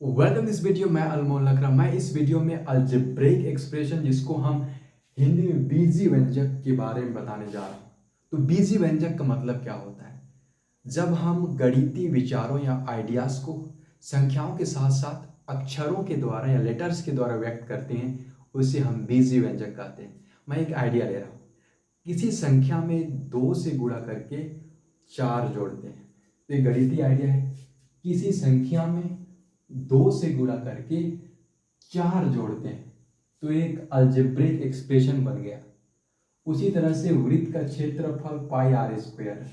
Welcome this video. मैं अनमोल लकड़ा। मैं इस वीडियो में अलजेब्रिक एक्सप्रेशन जिसको हम हिंदी में बीजी व्यंजक के बारे में बताने जा रहा हूँ। तो बीजी व्यंजक का मतलब क्या होता है? जब हम गणितीय विचारों या आइडियाज को संख्याओं के साथ साथ अक्षरों के द्वारा या लेटर्स के द्वारा व्यक्त करते हैं, उसे हम बीजी व्यंजक कहते हैं। मैं एक आइडिया ले रहा हूँ। किसी संख्या में 2 से गुणा करके 4 जोड़ते हैं, तो ये गणितीय आइडिया है। किसी संख्या में 2 से गुणा करके 4 जोड़ते हैं, तो एक अलजेब्रिक एक्सप्रेशन बन गया। उसी तरह से वृत्त का क्षेत्रफल पाई आर स्क्वायर,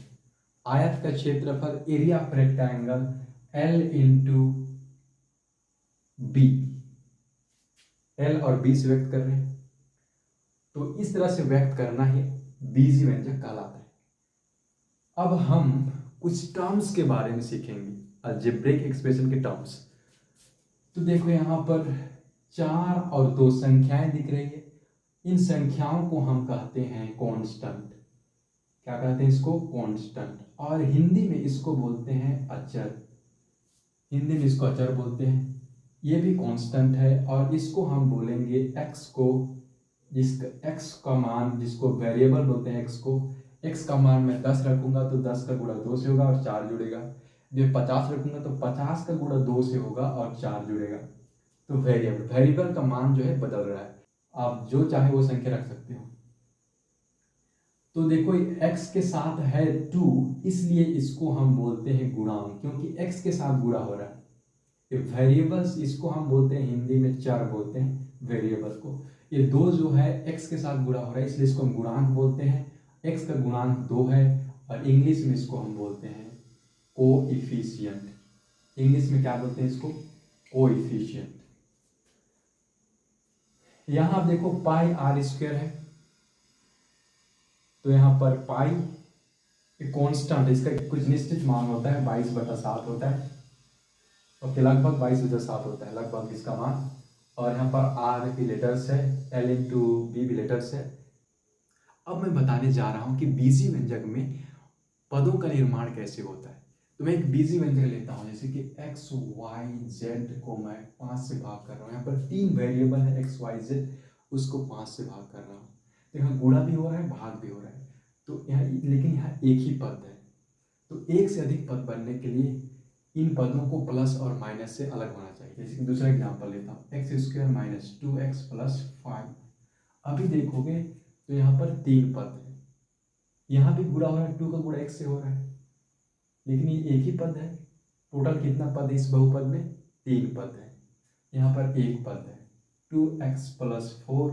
आयत का क्षेत्रफल area of rectangle L into B, L और बी से व्यक्त कर रहे हैं, तो इस तरह से व्यक्त करना ही बीजी व्यंजक कहलाता है। अब हम कुछ टर्म्स के बारे में सीखेंगे, अलजेब्रिक एक्सप्रेशन के टर्म्स। तो देखो यहाँ पर 4 और 2 संख्याएं दिख रही है। इन संख्याओं को हम कहते हैं कांस्टेंट। क्या कहते हैं इसको? कांस्टेंट। और हिंदी में इसको बोलते हैं अचर। हिंदी में इसको अचर बोलते हैं। ये भी कांस्टेंट है और इसको हम बोलेंगे x को, जिसका x का मान, जिसको वेरिएबल बोलते हैं x को। x का मान मैं 10 रखूंगा तो 10 का गुणा 2 से होगा और 4 जुड़ेगा। जब 50 रखूंगा तो 50 का गुणा 2 से होगा और 4 जुड़ेगा। तो वेरिएबल का मान जो है बदल रहा है। आप जो चाहे वो संख्या रख सकते हो। तो देखो x के साथ है 2, इसलिए इसको हम बोलते हैं गुणांक, क्योंकि x के साथ गुणा हो रहा है। ये वेरिएबल्स, इसको हम बोलते हैं हिंदी में चर बोलते हैं वेरिएबल को। ये 2 जो है x के साथ गुणा हो रहा है, इसलिए इसको हम गुणांक बोलते हैं। x का गुणांक 2 है और इंग्लिश में इसको हम बोलते हैं कोएफिशिएंट। इंग्लिश में क्या बोलते हैं इसको? कोएफिशिएंट। यहाँ आप देखो पाई आर स्क्वायर है, तो यहाँ पर पाई कांस्टेंट है, इसका कुछ निश्चित मान होता है, 22/7 होता है। ओके, लगभग 22/7 होता है लगभग इसका मान। और यहाँ पर आर भी लेटर्स है, एल इंटू बी भी लेटर्स है। अब मैं बताने जा रहा हूँ कि बीजी व्यंजक में पदों का निर्माण कैसे होता है। तो मैं एक बीजी व्यंजक लेता हूँ, जैसे कि एक्स वाई जेड को मैं 5 से भाग कर रहा हूँ। यहाँ पर 3 वेरिएबल है एक्स वाई जेड, उसको 5 से भाग कर रहा हूँ। तो यहाँ गुणा भी हो रहा है, भाग भी हो रहा है। तो यहाँ लेकिन यहाँ एक ही पद है, तो एक से अधिक पद बनने के लिए इन पदों को प्लस और माइनस से अलग होना चाहिए। जैसे कि दूसरा एग्जाम्पल लेता हूँ, x square minus 2x plus 5। अभी देखोगे तो यहाँ पर 3 पद है, यहाँ भी गुणा हो रहा है, 2 का गुणा x से हो रहा है, लेकिन ये एक ही पद है। टोटल कितना पद है इस बहुपद में? 3 पद है। यहाँ पर एक पद है 2x प्लस 4,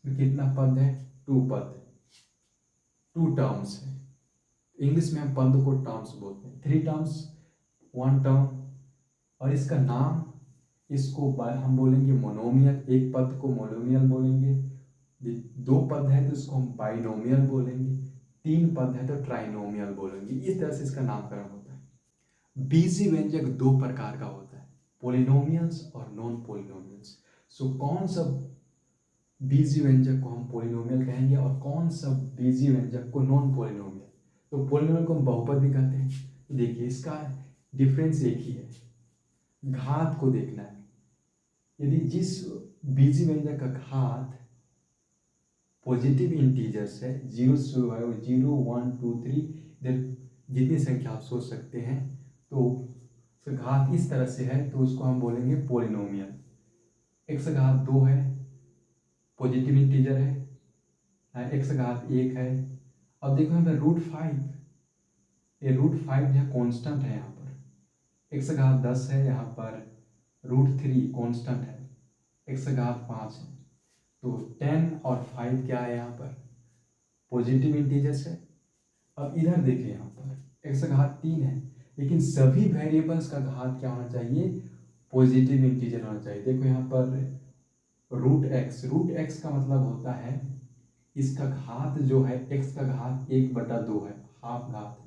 कितना पद है? 2 पद है, 2 टर्म्स है। इंग्लिश में हम पद को टर्म्स बोलते हैं। 3 टर्म्स 1 टर्म। और इसका नाम, इसको हम बोलेंगे मोनोमियल। एक पद को मोनोमियल बोलेंगे। 2 पद है तो इसको हम बाइनोमियल बोलेंगे। 3 पद है तो ट्राइनोमियल बोलेंगे। इस तरह से इसका नामकरण होता है। बीजी व्यंजक 2 प्रकार का होता है, पोलिनोमियल्स और नॉन पोलिनोमियल्स। सो कौन सा बीजी व्यंजक को हम पोलिनोमियल कहेंगे और कौन सा बीजी व्यंजक को नॉन पोलिनोमियल? तो पोलिनोमियल को हम बहुपद भी कहते हैं। तो देखिए इसका डिफरेंस एक ही है, घात को देखना है। यदि जिस बीजी व्यंजक का घात पॉजिटिव इंटीजर्स है, 0 0 1 2 3, इधर जितनी संख्या आप सोच सकते हैं, तो घात इस तरह से है तो उसको हम बोलेंगे पोलिनोमियल। x घात 2 है, पॉजिटिव इंटीजर है, x घात 1 है। अब देखो यहाँ पर √5, ये √5 जो है कॉन्स्टेंट है। यहाँ पर x घात 10 है, यहाँ पर √3 कॉन्स्टेंट है, x घात 5 है। तो 10 और 5 क्या है? यहाँ पर पॉजिटिव इंटीजर्स है। अब इधर देखिए, यहाँ पर x घात 3 है, लेकिन सभी वेरिएबल्स का घात क्या होना चाहिए? पॉजिटिव इंटीजर होना चाहिए। देखो यहाँ पर √x का मतलब होता है इसका घात जो है, x का घात 1/2 है, हाफ घात है।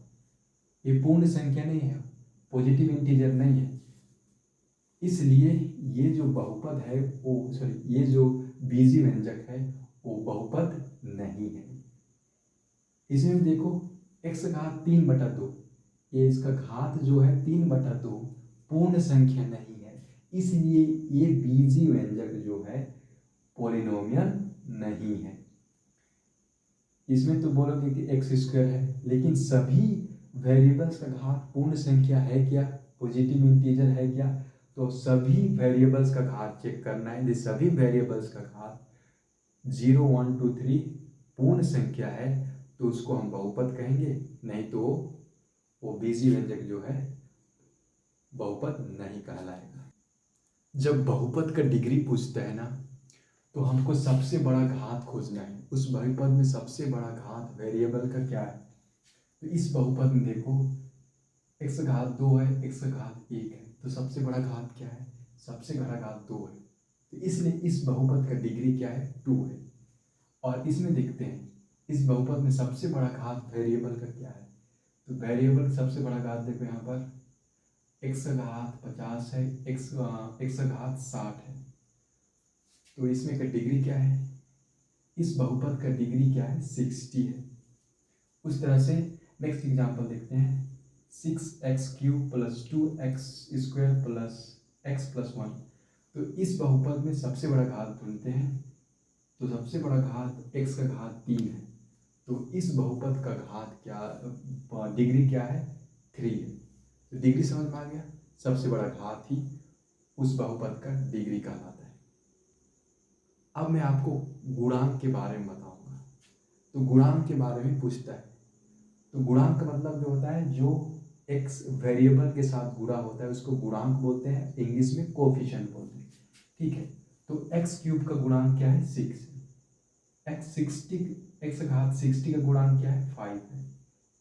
ये पूर्ण संख्या नहीं है, पॉजिटिव इंटीजर नहीं है, इसलिए ये जो बहुपद है वो, सॉरी, ये जो बीजी व्यंजक है वो बहुपद नहीं है। इसमें देखो x घात 3/2, ये इसका घात जो है 3/2, पूर्ण संख्या नहीं है, इसलिए ये बीजी व्यंजक जो है पॉलिनोमियल नहीं है। इसमें तो बोलोगे कि एक्स स्क्वायर है, लेकिन सभी वेरिएबल्स का घात पूर्ण संख्या है क्या, पॉजिटिव इंटीजर है क्या, तो सभी वेरिएबल्स का घात चेक करना है। यदि सभी वेरिएबल्स का घात 0 1 2 3 पूर्ण संख्या है तो उसको हम बहुपद कहेंगे, नहीं तो वो बीजी व्यंजक जो है बहुपद नहीं कहलाएगा। जब बहुपद का डिग्री पूछता है ना, तो हमको सबसे बड़ा घात खोजना है। उस बहुपद में सबसे बड़ा घात वेरिएबल का क्या है, तो इस बहुपद में देखो x घात 2 है, x घात 1 है, तो सबसे बड़ा घात क्या है, सबसे बड़ा घात 2 है, तो इसलिए इस बहुपद का डिग्री क्या है, 2 है। और इसमें देखते हैं इस बहुपद में सबसे बड़ा घात वेरिएबल का क्या है, तो वेरिएबल सबसे बड़ा घात देखो यहाँ पर x घात 50 है, x घात 60 है, तो इसमें का डिग्री क्या है, इस बहुपद का डिग्री क्या है, 60 है। उस तरह से नेक्स्ट एग्जांपल देखते हैं, 6x³ + 2x² + x + 1, तो इस बहुपद में सबसे बड़ा घात ढूंढते हैं, तो सबसे बड़ा घात x का घात 3 है, तो इस बहुपद का घात क्या, डिग्री क्या है, 3 है। तो डिग्री समझ में आ गया, सबसे बड़ा घात ही उस बहुपद का डिग्री कहलाता है। अब मैं आपको गुणांक के बारे में बताऊंगा। तो गुणांक के बारे में पूछता है, तो गुणांक का मतलब जो होता है जो एक्स वेरिएबल के साथ गुणा होता है उसको गुणांक बोलते हैं, इंग्लिश में कोफिशिएंट बोलते हैं, ठीक है। तो x³ का गुणांक क्या है, 6 है। x घात 60 का गुणांक क्या है, 5 है।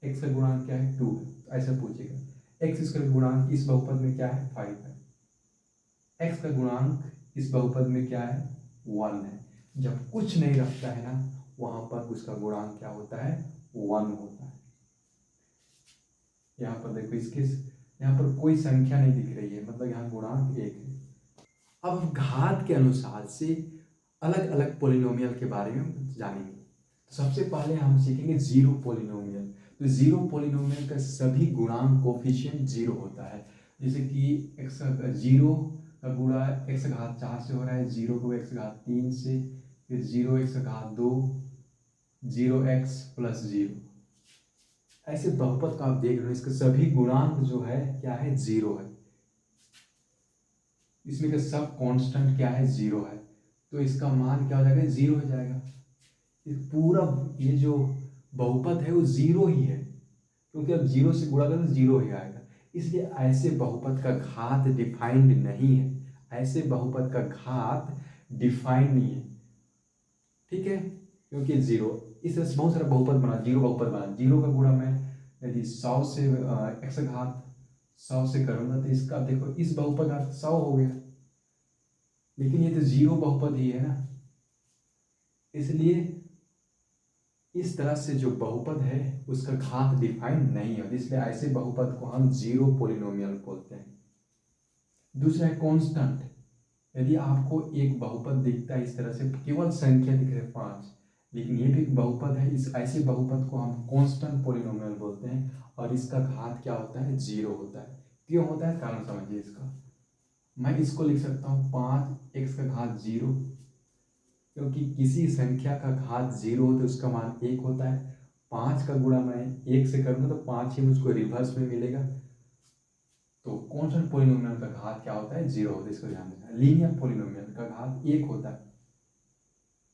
x का गुणांक क्या है, 2 है। तो ऐसा पूछेगा। x का गुणांक इस बहुपद में क्या है, 5 है। x का गुणांक इस बहुपद में क्या है, 1 है। जब कुछ नहीं रखता है ना, वहां पर उसका गुणांक क्या होता है, 1 होता है। यहाँ पर देखो इसके यहाँ पर कोई संख्या नहीं दिख रही है, मतलब यहाँ गुणांक 1 है। अब घात के अनुसार से अलग अलग पॉलिनोमियल के बारे में जानेंगे। तो सबसे पहले हम सीखेंगे जीरो पॉलिनोमियल। तो जीरो पॉलिनोमियल का सभी गुणांक कोफिशिएंट 0 होता है। जैसे कि x 0 का गुणा x घात 4 से हो रहा है, 0 को x घात 3 से, फिर 0x घात 2, 0x + 0। ऐसे बहुपद का आप देख रहे हो, इसके सभी गुणांक जो है क्या है, 0 है। इसमें का सब कांस्टेंट क्या है, 0 है, तो इसका मान क्या हो जाएगा, 0 हो जाएगा। इस पूरा ये जो बहुपद है वो 0 ही है, क्योंकि अब 0 से गुणा करें तो 0 ही आएगा। इसलिए ऐसे बहुपद का घात डिफाइंड नहीं है, ऐसे बहुपद का घात डिफाइंड नहीं है, ठीक है, क्योंकि 0 इस तरह से बहुत सारा बहुपद बना, 0 बहुपद बना। 0 का गुणा मैं यदि 100 से x घात 100 से करूँगा तो इसका देखो इस बहुपद का 100 हो गया, लेकिन ये तो 0 बहुपद ही है ना, इसलिए इस तरह से जो बहुपद है उसका घात डिफाइंड नहीं है, इसलिए ऐसे बहुपद को हम जीरो पॉलिनोमियल बोलते हैं। दूसरा है कांस्टेंट। यदि आपको एक बहुपद दिखता है इस तरह से, केवल संख्या दिख रही है 5, लेकिन ये भी एक बहुपद है, इस ऐसे बहुपद को हम कांस्टेंट पॉलिनोमियल बोलते हैं, और इसका घात क्या होता है, 0 होता है। क्यों होता है, कारण समझिए इसका। मैं इसको लिख सकता हूँ 5x का घात 0, क्योंकि किसी संख्या का घात 0 हो तो उसका मान 1 होता है। 5 का गुणा मैं 1 से करूँगा तो 5 ही मुझको रिवर्स में मिलेगा। तो कांस्टेंट पॉलिनोमियल का घात क्या होता है, 0 होता है, इसको ध्यान देना। लीनियर पॉलिनोमियल का घात 1 होता है।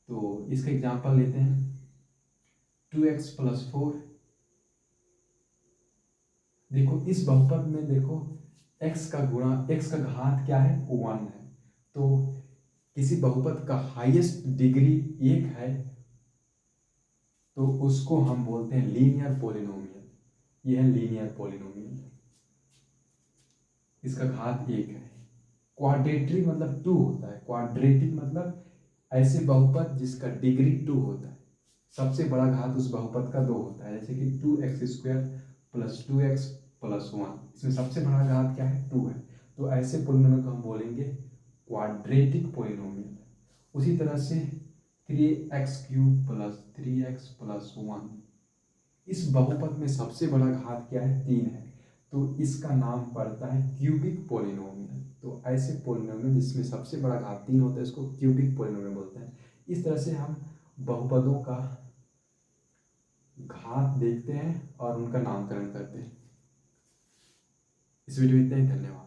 तो इसका एग्जांपल लेते हैं, 2x + 4। देखो इस बहुपद में देखो x का घात क्या है, 1 है। तो किसी बहुपद का हाईएस्ट डिग्री 1 है तो उसको हम बोलते हैं लीनियर पॉलिनोमियल। यह है लीनियर पॉलिनोमियल, इसका घात 1 है। क्वाड्रेटिक मतलब 2 होता है। क्वाड्रेटिक मतलब ऐसे बहुपद जिसका डिग्री 2 होता है, सबसे बड़ा घात उस बहुपद का 2 होता है। जैसे कि 2x² + 2x + 1, इसमें सबसे बड़ा घात क्या है, 2 है। तो ऐसे पॉलिनोमियल को हम बोलेंगे क्वाड्रेटिक पॉलिनोमियल। उसी तरह से 3x³ + 3x + 1, इस बहुपद में सबसे बड़ा घात क्या है, 3 है। तो इसका नाम पड़ता है क्यूबिक पोलिनोमियल। तो ऐसे पोलिनोमियल जिसमें सबसे बड़ा घात 3 होता है इसको क्यूबिक पोलिनोमियल बोलते हैं। इस तरह से हम बहुपदों का घात देखते हैं और उनका नामकरण करते हैं। इस वीडियो में इतना ही, धन्यवाद।